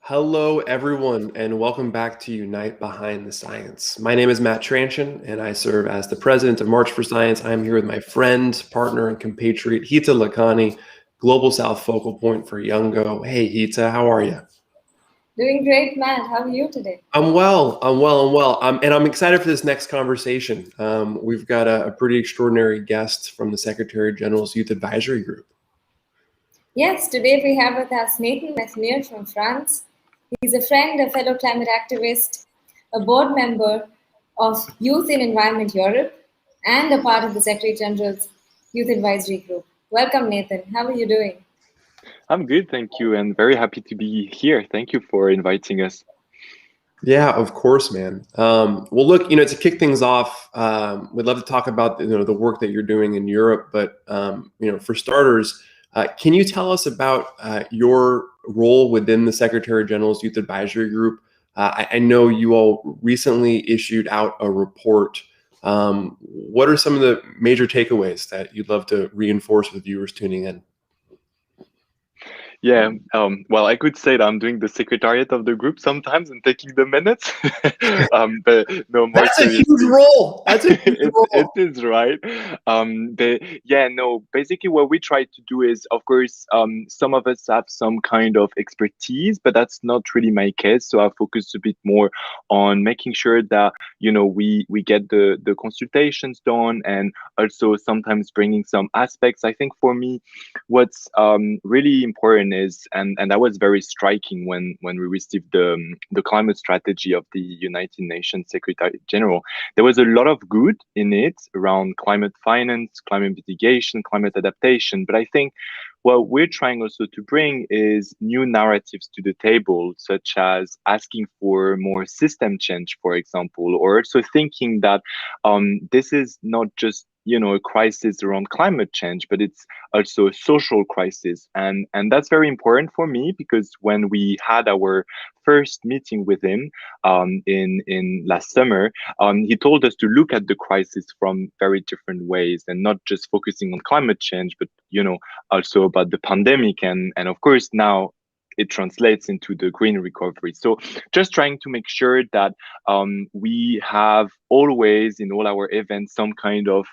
Hello, everyone, and welcome back to Unite Behind the Science. My name is Matt Tranchen, and I serve as the president of March for Science. I'm here with my friend, partner, and compatriot, Hita Lakhani, Global South Focal Point for Youngo. Hey, Hita, how are you? Doing great, Matt. How are you today? And I'm excited for this next conversation. We've got a pretty extraordinary guest from the Secretary General's Youth Advisory Group. Yes, today we have with us Metenier from France. He's a friend, a fellow climate activist, a board member of Youth in Environment Europe, and a part of the Secretary General's Youth Advisory Group. Welcome, Nathan. How are you doing? I'm good, thank you, and very happy to be here. Thank you for inviting us. Yeah, of course, man. Well, look, to kick things off, we'd love to talk about the work that you're doing in Europe. But for starters, can you tell us about your role within the Secretary General's Youth Advisory Group? I know you all recently issued out a report. What are some of the major takeaways that you'd love to reinforce with viewers tuning in? Yeah, well, I could say that I'm doing the secretariat of the group sometimes and taking the minutes, but no, more That's a seriously. huge role. That's a huge role. It is right. But yeah, no, basically what we try to do is, of course, some of us have some kind of expertise, but that's not really my case. So I focus a bit more on making sure that, we get the consultations done, and also sometimes bringing some aspects. I think for me, what's really important is, and that was very striking when we received the climate strategy of the United Nations Secretary General. There was a lot of good in it around climate finance, climate mitigation, climate adaptation. But I think what we're trying also to bring is new narratives to the table, such as asking for more system change, for example, or also thinking that this is not just a crisis around climate change, but it's also a social crisis. And that's very important for me, because when we had our first meeting with him in last summer, he told us to look at the crisis from very different ways, and not just focusing on climate change, but also about the pandemic, and of course now it translates into the green recovery. So just trying to make sure that we have always in all our events some kind of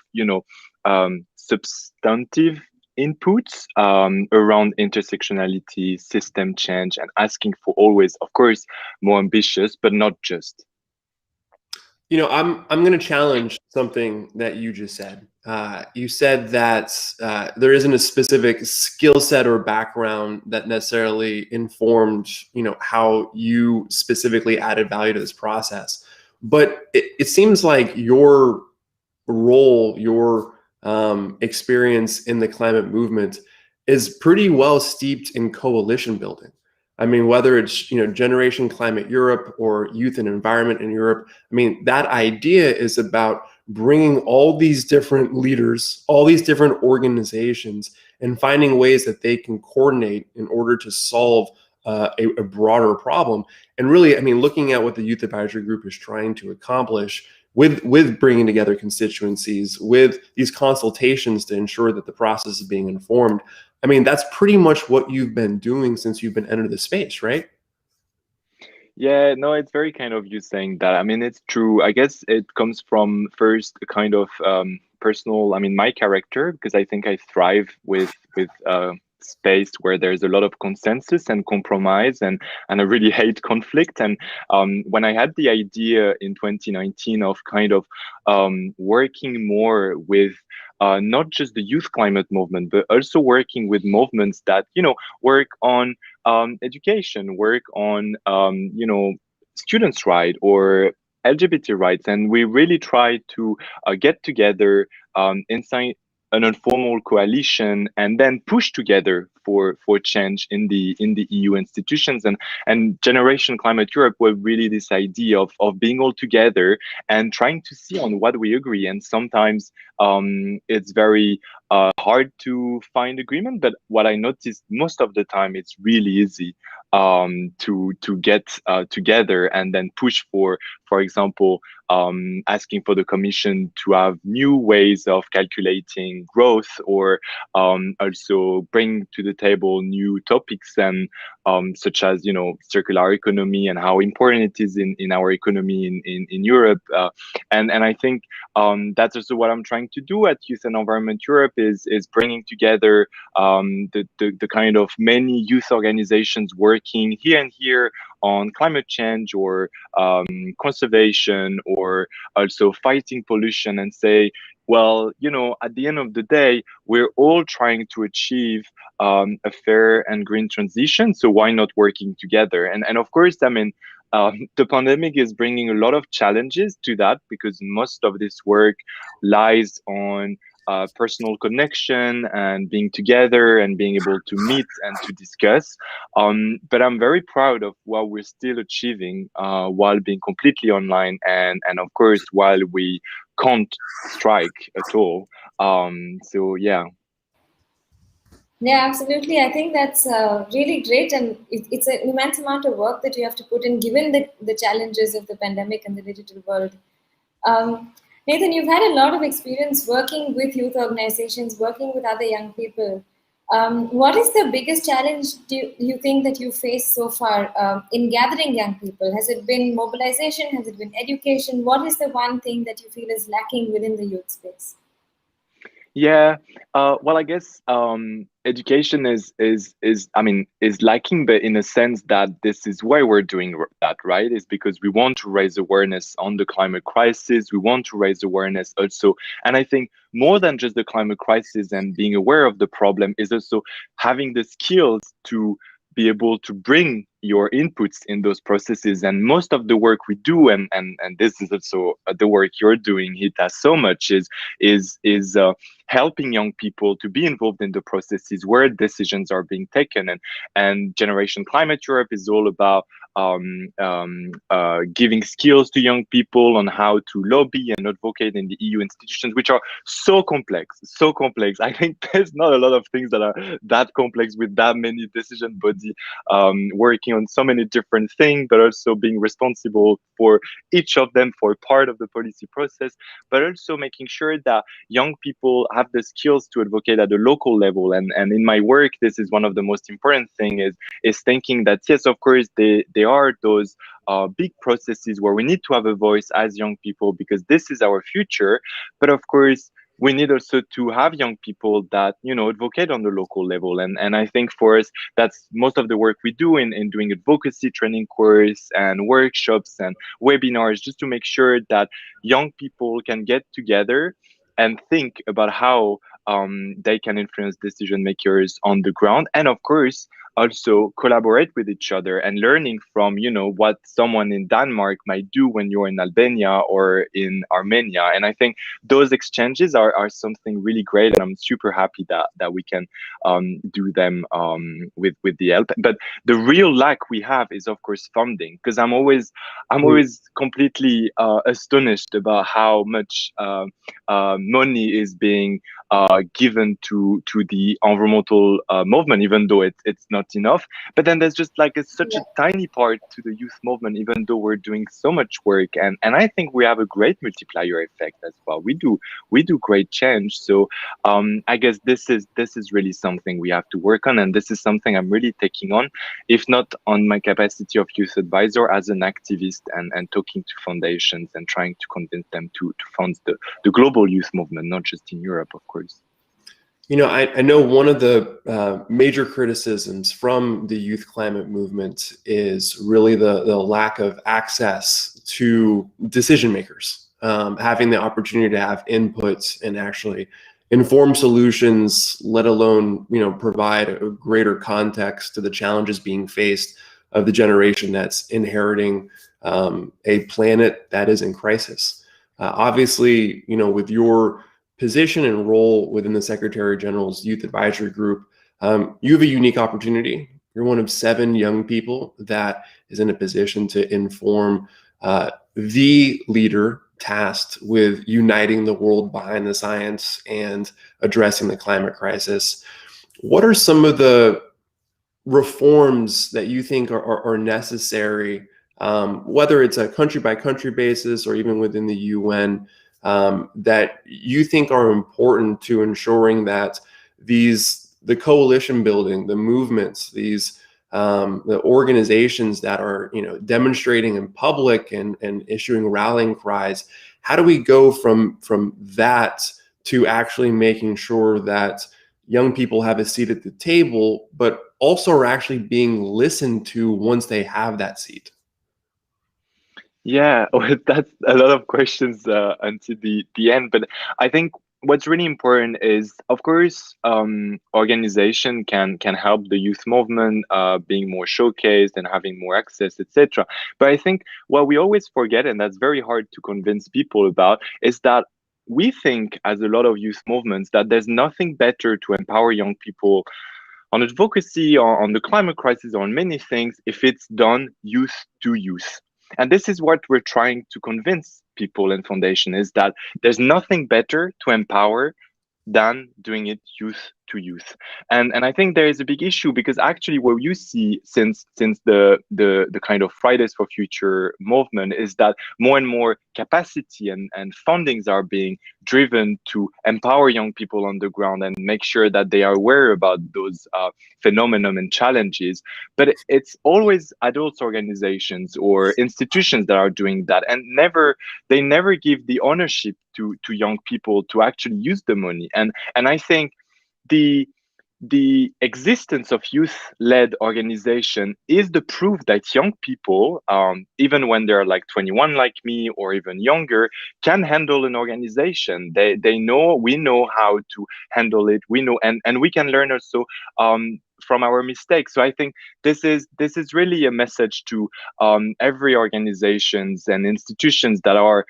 substantive inputs around intersectionality, system change, and asking for always, of course, more ambitious, but not just. I'm going to challenge something that you just said. You said that there isn't a specific skill set or background that necessarily informed, how you specifically added value to this process. But it seems like your role, your experience in the climate movement is pretty well steeped in coalition building. I mean, whether it's, Generation Climate Europe or Youth and Environment in Europe, I mean, that idea is about bringing all these different leaders, all these different organizations, and finding ways that they can coordinate in order to solve a broader problem. And really, I mean, looking at what the Youth Advisory Group is trying to accomplish with bringing together constituencies, with these consultations to ensure that the process is being informed. I mean, that's pretty much what you've been doing since you've been entered the space, right? Yeah, no, it's very kind of you saying that. I mean, it's true. I guess it comes from first a kind of personal, I mean, my character, because I think I thrive with space where there's a lot of consensus and compromise, and I really hate conflict. And when I had the idea in 2019 of kind of working more with not just the youth climate movement, but also working with movements that work on education, work on students' rights or LGBT rights, and we really try to get together inside an informal coalition, and then push together for change in the EU institutions. And Generation Climate Europe were really this idea of being all together and trying to see on what we agree. And sometimes it's very hard to find agreement, but what I noticed most of the time, it's really easy to get together and then push for example, asking for the Commission to have new ways of calculating growth, or also bring to the the table new topics and such as circular economy and how important it is in our economy in Europe. And I think that's also what I'm trying to do at Youth and Environment Europe is bringing together the kind of many youth organizations working here and here on climate change or conservation or also fighting pollution and say, well, at the end of the day, we're all trying to achieve a fair and green transition. So why not working together? And of course, I mean, the pandemic is bringing a lot of challenges to that because most of this work lies on personal connection and being together and being able to meet and to discuss. But I'm very proud of what we're still achieving while being completely online and of course, while we can't strike at all. So yeah. Yeah, absolutely. I think that's really great, and it's an immense amount of work that you have to put in, given the challenges of the pandemic and the digital world. Nathan, you've had a lot of experience working with youth organizations, working with other young people. What is the biggest challenge do you think that you faced so far in gathering young people? Has it been mobilization? Has it been education? What is the one thing that you feel is lacking within the youth space? Yeah, well, I guess education is lacking, but in a sense that this is why we're doing that, right? Is because we want to raise awareness on the climate crisis. We want to raise awareness also, and I think more than just the climate crisis and being aware of the problem is also having the skills to be able to bring your inputs in those processes. And most of the work we do, and this is also the work you're doing, Hita, so much is helping young people to be involved in the processes where decisions are being taken. And Generation Climate Europe is all about giving skills to young people on how to lobby and advocate in the EU institutions, which are so complex, so complex. I think there's not a lot of things that are that complex with that many decision bodies working on so many different things, but also being responsible for each of them for part of the policy process, but also making sure that young people have the skills to advocate at the local level. And in my work, this is one of the most important things is thinking that, yes, of course, there are those big processes where we need to have a voice as young people because this is our future. But of course, we need also to have young people that, advocate on the local level. And I think for us, that's most of the work we do in doing advocacy training course and workshops and webinars, just to make sure that young people can get together and think about how they can influence decision makers on the ground. And of course, also collaborate with each other and learning from, what someone in Denmark might do when you're in Albania or in Armenia. And I think those exchanges are something really great. And I'm super happy that we can do them with the help. But the real lack we have is, of course, funding, because I'm always completely astonished about how much money is being given to the environmental movement, even though it's not enough. But then there's just like such a tiny part to the youth movement, even though we're doing so much work. And I think we have a great multiplier effect as well. We do great change. So I guess this is really something we have to work on, and this is something I'm really taking on, if not on my capacity of youth advisor, as an activist and talking to foundations and trying to convince them to fund the global youth movement, not just in Europe, of course. I know one of the major criticisms from the youth climate movement is really the lack of access to decision makers, having the opportunity to have inputs and actually inform solutions, let alone, provide a greater context to the challenges being faced of the generation that's inheriting a planet that is in crisis. Obviously, with your position and role within the Secretary General's Youth Advisory Group, you have a unique opportunity. You're one of 7 young people that is in a position to inform the leader tasked with uniting the world behind the science and addressing the climate crisis. What are some of the reforms that you think are necessary, whether it's a country by country basis or even within the UN, that you think are important to ensuring that these the coalition building, the movements, these the organizations that are, demonstrating in public and issuing rallying cries. How do we go from that to actually making sure that young people have a seat at the table, but also are actually being listened to once they have that seat? Yeah, well, that's a lot of questions until the end. But I think what's really important is, of course, organization can help the youth movement being more showcased and having more access, etc. But I think what we always forget, and that's very hard to convince people about, is that we think, as a lot of youth movements, that there's nothing better to empower young people on advocacy, on the climate crisis, on many things, if it's done youth to youth. And this is what we're trying to convince people and foundation, is that there's nothing better to empower than doing it youth to youth. And I think there is a big issue, because actually what you see since the kind of Fridays for Future movement is that more and more capacity and fundings are being driven to empower young people on the ground and make sure that they are aware about those phenomenon and challenges. But it's always adult organizations or institutions that are doing that, and they never give the ownership to young people to actually use the money. And I think the existence of youth-led organization is the proof that young people, even when they're like 21 like me or even younger, can handle an organization. They know, we know how to handle it, we know, and we can learn also from our mistakes. So I think this is really a message to every organizations and institutions that are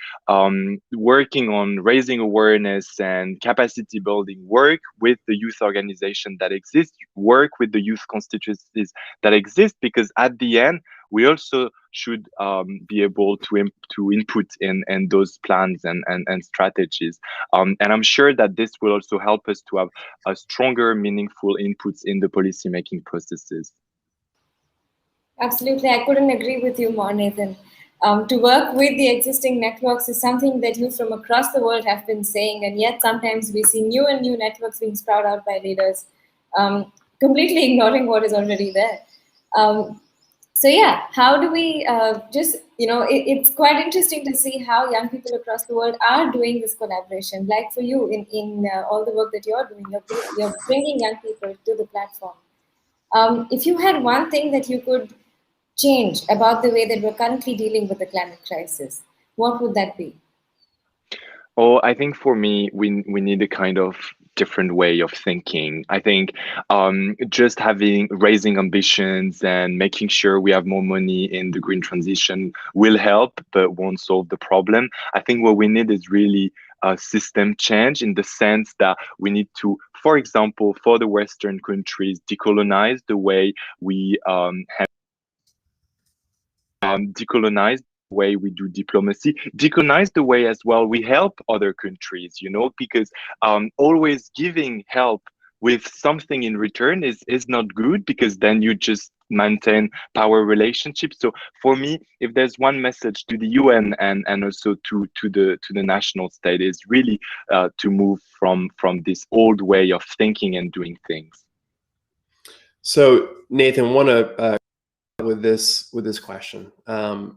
working on raising awareness and capacity building. Work with the youth organization that exist, work with the youth constituencies that exist, because at the end we also should be able to input in those plans and strategies. And I'm sure that this will also help us to have a stronger, meaningful inputs in the policy making processes. Absolutely, I couldn't agree with you more, Nathan. To work with the existing networks is something that youth from across the world have been saying, and yet sometimes we see new and new networks being sprouted out by leaders, completely ignoring what is already there. So yeah, how do we it's quite interesting to see how young people across the world are doing this collaboration. Like for you, in all the work that you're doing, you're bringing young people to the platform. If you had one thing that you could change about the way that we're currently dealing with the climate crisis, what would that be? Oh, I think for me, we need a kind of different way of thinking. I think just raising ambitions and making sure we have more money in the green transition will help, but won't solve the problem. I think what we need is really a system change, in the sense that we need to, for example, for the Western countries, decolonize the way we decolonize the way we do diplomacy, decolonize the way as well we help other countries, because always giving help with something in return is not good, because then you just maintain power relationships. So for me, if there's one message to the UN and also to the national state, is really to move from this old way of thinking and doing things. So Nathan, want to with this question.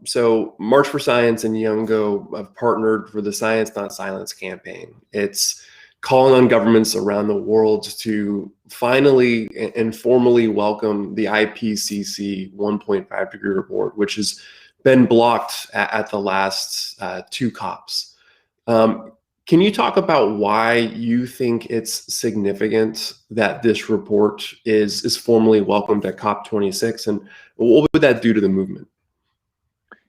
So March for Science and Youngo have partnered for the Science Not Silence campaign. It's calling on governments around the world to finally and formally welcome the IPCC 1.5 degree report, which has been blocked at the last two COPs. Can you talk about why you think it's significant that this report is formally welcomed at COP26, and what would that do to the movement?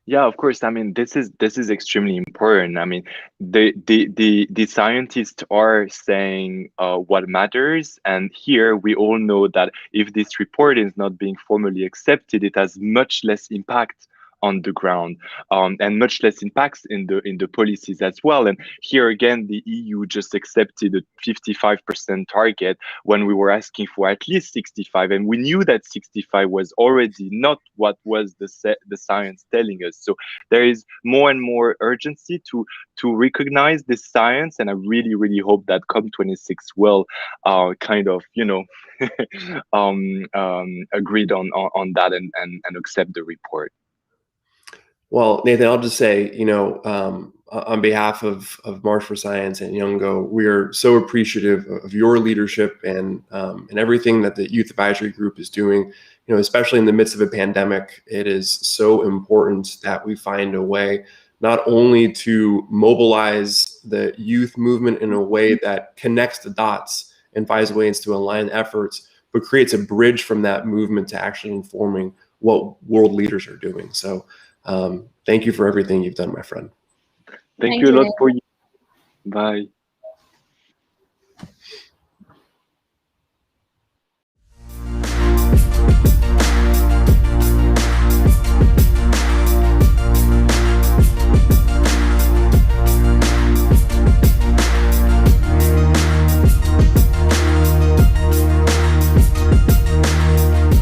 Yeah, of course. I mean, this is extremely important. I mean, the scientists are saying what matters, and here we all know that if this report is not being formally accepted, it has much less impact on the ground, and much less impacts in the policies as well. And here again, the EU just accepted a 55% target when we were asking for at least 65, and we knew that 65 was already not what was the science telling us. So there is more and more urgency to recognize this science, and I really hope that COP26 will kind of, you know, agreed on that and accept the report. Well, Nathan, I'll just say, you know, on behalf of March for Science and Youngo, we are so appreciative of your leadership and everything that the Youth Advisory Group is doing. You know, especially in the midst of a pandemic, it is so important that we find a way not only to mobilize the youth movement in a way that connects the dots and finds ways to align efforts, but creates a bridge from that movement to actually informing what world leaders are doing. So thank you for everything you've done, my friend. Thank you a lot for you. Bye.